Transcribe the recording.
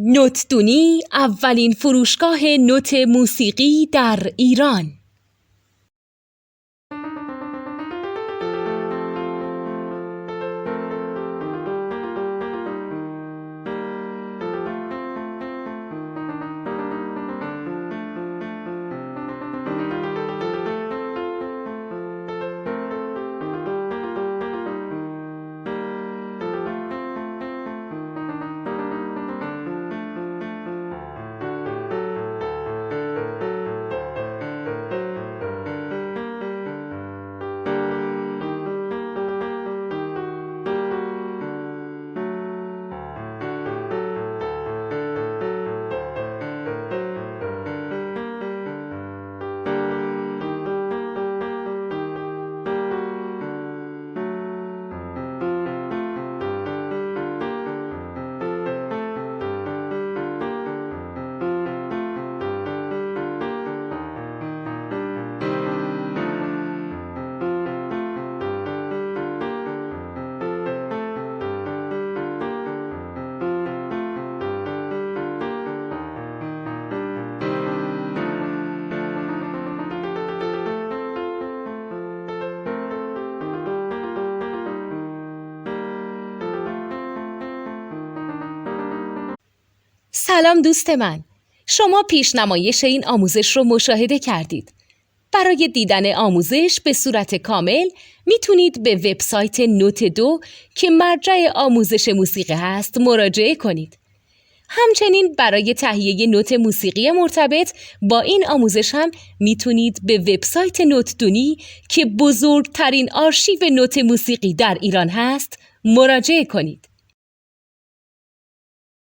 نوتدونی اولین فروشگاه نوت موسیقی در ایران. سلام دوست من، شما پیشنمایش این آموزش رو مشاهده کردید. برای دیدن آموزش به صورت کامل میتونید به وبسایت نوت 2 که مرجع آموزش موسیقی هست مراجعه کنید. همچنین برای تهیه نوت موسیقی مرتبط با این آموزش هم میتونید به وبسایت نوتدونی که بزرگترین آرشیو نوت موسیقی در ایران هست مراجعه کنید.